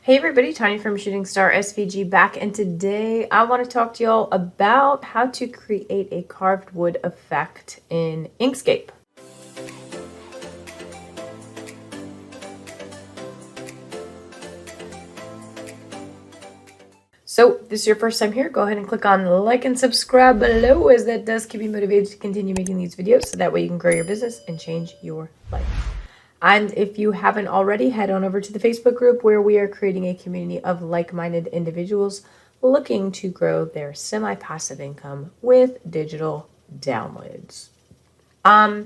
Hey everybody, Tanya from ShootingStarSVG back, and today I want to talk to y'all about how to create a carved wood effect in Inkscape. So if this is your first time here, go ahead and click on like and subscribe below, as that does keep you motivated to continue making these videos, so that way you can grow your business and change your life. And if you haven't already, head on over to the Facebook group, where we are creating a community of like-minded individuals looking to grow their semi-passive income with digital downloads. I've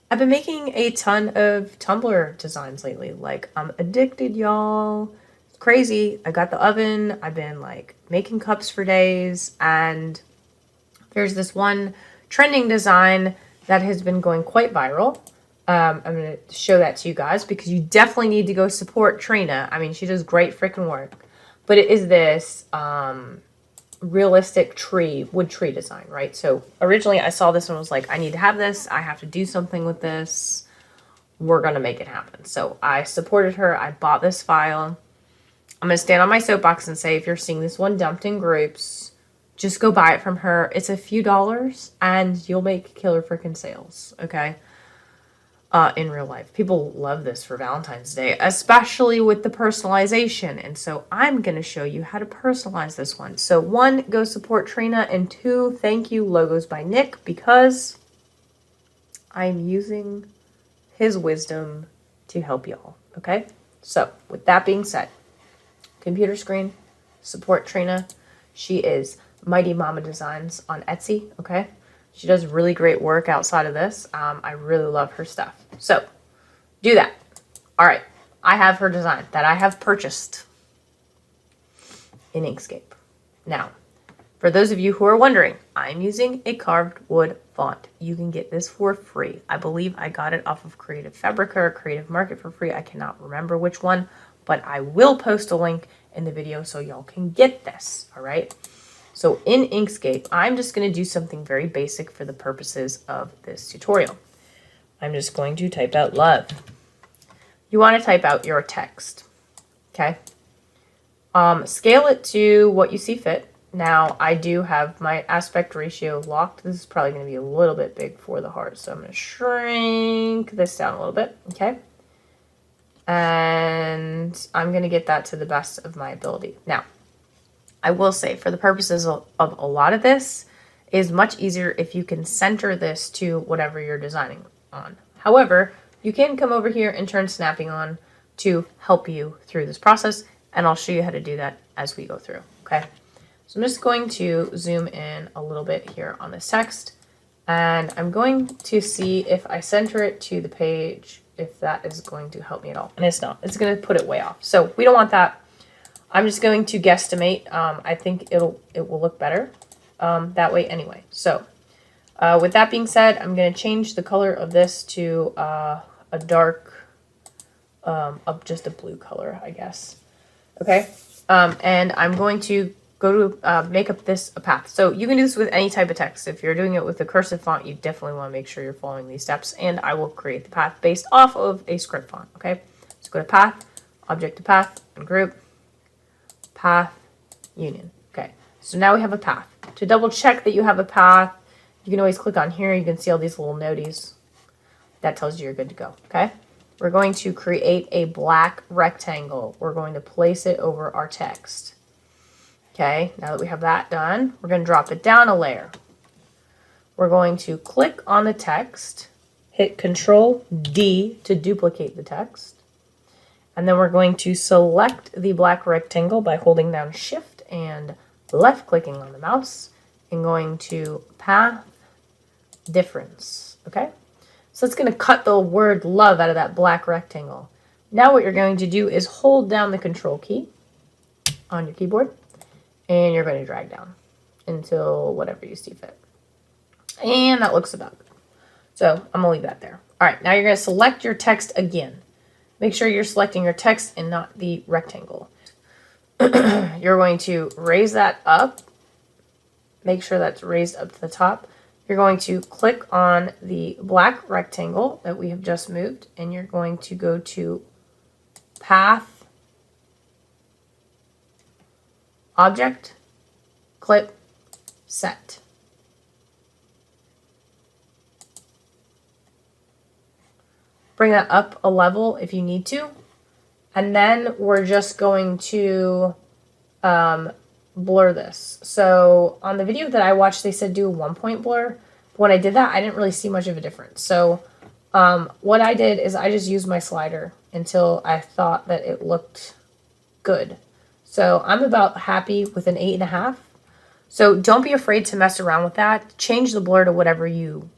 been making a ton of Tumblr designs lately. Like, I'm addicted, y'all. It's crazy. I got the oven. I've been like making cups for days, and there's this one trending design that has been going quite viral. I'm going to show that to you guys because you definitely need to go support Trina. I mean, she does great freaking work. But it is this realistic wood tree design, right? So originally I saw this and was like, I need to have this. I have to do something with this. We're going to make it happen. So I supported her. I bought this file. I'm going to stand on my soapbox and say, if you're seeing this one dumped in groups, just go buy it from her. It's a few dollars and you'll make killer freaking sales, okay? In real life. People love this for Valentine's Day, especially with the personalization. And so I'm going to show you how to personalize this one. So 1, go support Trina, and 2, thank you logos by Nick, because I'm using his wisdom to help y'all. Okay. So with that being said, computer screen, support Trina. She is Mighty Mama Designs on Etsy. Okay. She does really great work outside of this. I really love her stuff. So, do that. All right. I have her design that I have purchased in Inkscape. Now, for those of you who are wondering, I'm using a carved wood font. You can get this for free. I believe I got it off of Creative Fabrica or Creative Market for free. I cannot remember which one, but I will post a link in the video so y'all can get this. All right. So in Inkscape, I'm just going to do something very basic for the purposes of this tutorial. I'm just going to type out love. You want to type out your text, okay? Scale it to what you see fit. Now, I do have my aspect ratio locked. This is probably going to be a little bit big for the heart, so I'm going to shrink this down a little bit, okay? And I'm going to get that to the best of my ability. Now, I will say, for the purposes of a lot of this, it is much easier if you can center this to whatever you're designing on. However, you can come over here and turn snapping on to help you through this process, and I'll show you how to do that as we go through, okay? So I'm just going to zoom in a little bit here on this text, and I'm going to see if I center it to the page, if that is going to help me at all. And it's not. It's going to put it way off. So we don't want that. I'm just going to guesstimate. I think it will look better that way anyway. So with that being said, I'm going to change the color of this to a dark, just a blue color, I guess. Okay. And I'm going to go to make up this a path. So you can do this with any type of text. If you're doing it with a cursive font, you definitely want to make sure you're following these steps. And I will create the path based off of a script font. Okay. So go to path, object to path, and group. Path, union. Okay, so now we have a path. To double check that you have a path, you can always click on here. You can see all these little noties. That tells you you're good to go. Okay, we're going to create a black rectangle. We're going to place it over our text. Okay, now that we have that done, we're going to drop it down a layer. We're going to click on the text, hit Control D to duplicate the text. And then we're going to select the black rectangle by holding down Shift and left clicking on the mouse and going to Path Difference. Okay, so it's going to cut the word love out of that black rectangle. Now what you're going to do is hold down the Control key on your keyboard, and you're going to drag down until whatever you see fit. And that looks about good. So I'm going to leave that there. All right, now you're going to select your text again. Make sure you're selecting your text and not the rectangle. You're going to raise that up. Make sure that's raised up to the top. You're going to click on the black rectangle that we have just moved, and you're going to go to Path Object, Clip, Set. Bring that up a level if you need to. And then we're just going to blur this. So on the video that I watched, they said do a 1-point blur. When I did that, I didn't really see much of a difference. So what I did is I just used my slider until I thought that it looked good. So I'm about happy with an 8.5. So don't be afraid to mess around with that. Change the blur to whatever you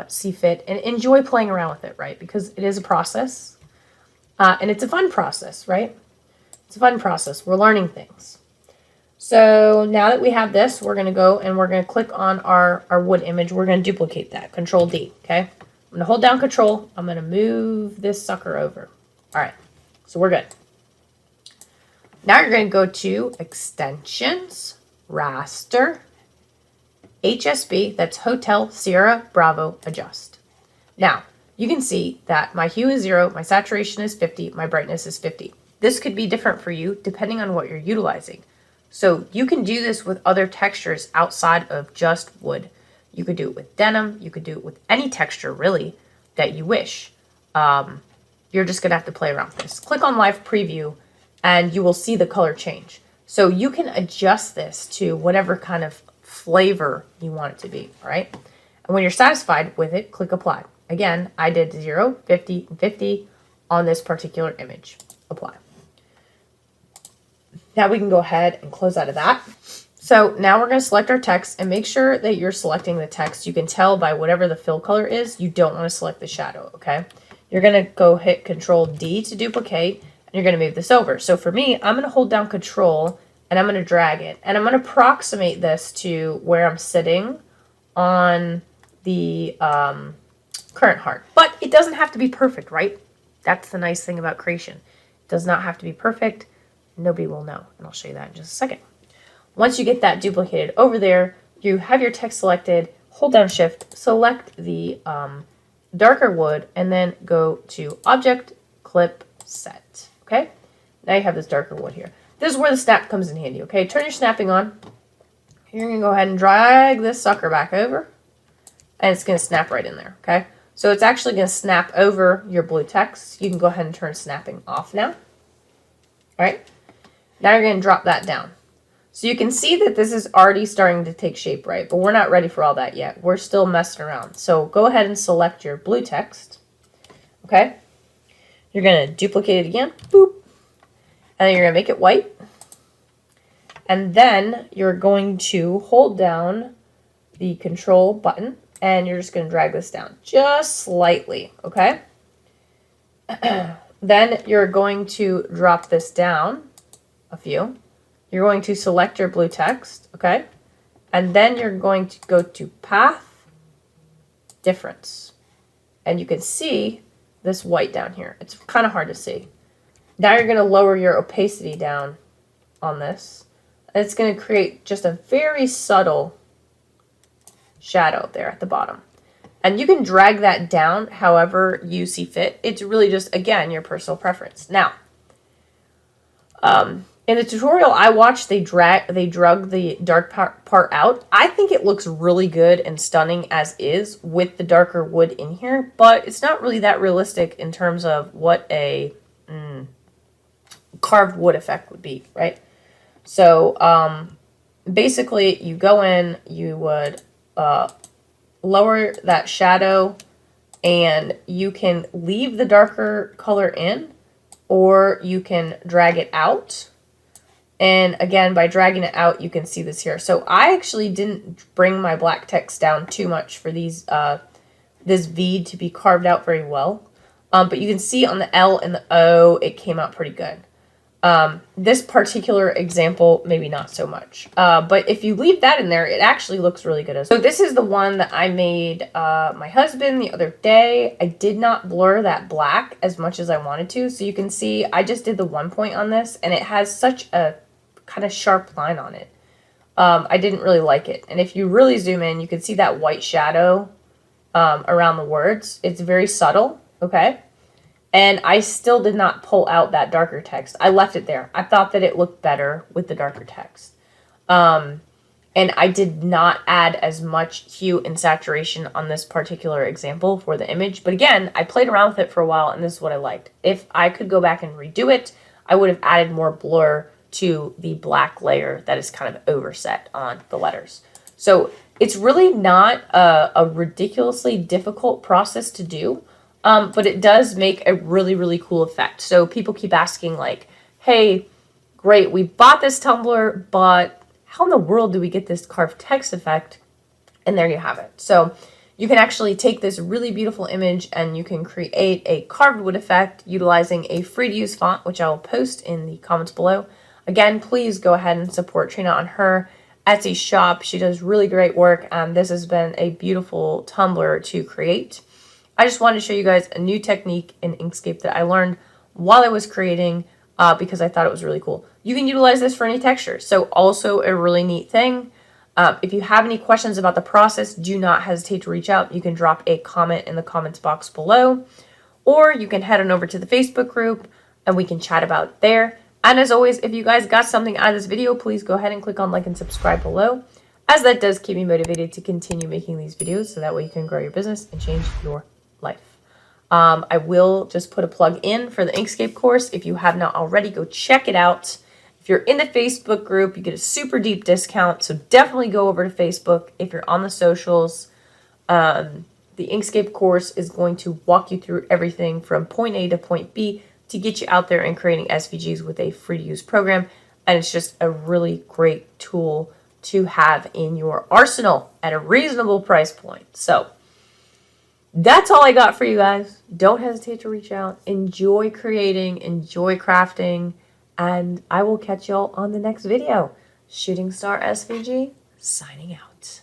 see fit and enjoy playing around with it, right? Because it is a process. And it's a fun process, right? It's a fun process. We're learning things. So now that we have this, we're going to go and we're going to click on our wood image. We're going to duplicate that. Control D, okay? I'm going to hold down Control. I'm going to move this sucker over. All right, so we're good. Now you're going to go to Extensions, Raster, HSB, that's Hotel Sierra Bravo Adjust. Now, you can see that my hue is 0, my saturation is 50, my brightness is 50. This could be different for you depending on what you're utilizing. So you can do this with other textures outside of just wood. You could do it with denim. You could do it with any texture, really, that you wish. You're just going to have to play around with this. Click on Live Preview, and you will see the color change. So you can adjust this to whatever kind of flavor you want it to be, all right? And when you're satisfied with it, click Apply. Again, I did 0, 50, and 50 on this particular image. Apply. Now we can go ahead and close out of that. So now we're going to select our text and make sure that you're selecting the text. You can tell by whatever the fill color is, you don't want to select the shadow, okay? You're going to go hit Control D to duplicate, and you're going to move this over. So for me, I'm going to hold down Control, and I'm going to drag it. And I'm going to approximate this to where I'm sitting on the current heart. But it doesn't have to be perfect, right? That's the nice thing about creation. It does not have to be perfect. Nobody will know. And I'll show you that in just a second. Once you get that duplicated over there, you have your text selected, hold down Shift, select the darker wood, and then go to Object, Clip, Set. Okay? Now you have this darker wood here. This is where the snap comes in handy, okay? Turn your snapping on. You're going to go ahead and drag this sucker back over, and it's going to snap right in there, okay? So it's actually going to snap over your blue text. You can go ahead and turn snapping off now. All right? Now you're going to drop that down. So you can see that this is already starting to take shape, right? But we're not ready for all that yet. We're still messing around. So go ahead and select your blue text, okay? You're going to duplicate it again, boop. And then you're going to make it white. And then you're going to hold down the Control button, and you're just going to drag this down just slightly, okay? Then you're going to drop this down a few. You're going to select your blue text, okay? And then you're going to go to Path, Difference. And you can see this white down here. It's kind of hard to see. Now you're going to lower your opacity down on this. And it's going to create just a very subtle shadow there at the bottom. And you can drag that down however you see fit. It's really just, again, your personal preference. Now, in the tutorial I watched, they drug the dark part out. I think it looks really good and stunning as is with the darker wood in here, but it's not really that realistic in terms of what a carved wood effect would be, right? So basically you go in, you would lower that shadow, and you can leave the darker color in, or you can drag it out. And again, by dragging it out, you can see this here. So I actually didn't bring my black text down too much for these this V to be carved out very well. But you can see on the L and the O, it came out pretty good. This particular example, maybe not so much. But if you leave that in there, it actually looks really good. So this is the one that I made my husband the other day. I did not blur that black as much as I wanted to. So you can see I just did the 1 point on this, and it has such a kind of sharp line on it. I didn't really like it. And if you really zoom in, you can see that white shadow around the words. It's very subtle, okay? And I still did not pull out that darker text. I left it there. I thought that it looked better with the darker text. And I did not add as much hue and saturation on this particular example for the image. But again, I played around with it for a while, and this is what I liked. If I could go back and redo it, I would have added more blur to the black layer that is kind of overset on the letters. So it's really not a ridiculously difficult process to do, but it does make a really, really cool effect. So people keep asking like, hey, great, we bought this tumbler, but how in the world do we get this carved text effect? And there you have it. So you can actually take this really beautiful image and you can create a carved wood effect utilizing a free to use font, which I will post in the comments below. Again, please go ahead and support Trina on her Etsy shop. She does really great work, and this has been a beautiful tumbler to create. I just wanted to show you guys a new technique in Inkscape that I learned while I was creating because I thought it was really cool. You can utilize this for any texture. So also a really neat thing. If you have any questions about the process, do not hesitate to reach out. You can drop a comment in the comments box below, or you can head on over to the Facebook group and we can chat about it there. And as always, if you guys got something out of this video, please go ahead and click on like and subscribe below, as that does keep me motivated to continue making these videos so that way you can grow your business and change your life. I will just put a plug in for the Inkscape course. If you have not already, go check it out. If you're in the Facebook group, you get a super deep discount, so definitely go over to Facebook. If you're on the socials, the Inkscape course is going to walk you through everything from point A to point B to get you out there and creating SVGs with a free-to-use program. And it's just a really great tool to have in your arsenal at a reasonable price point. So that's all I got for you guys. Don't hesitate to reach out. Enjoy creating, enjoy crafting, and I will catch y'all on the next video. ShootingStarSVG, signing out.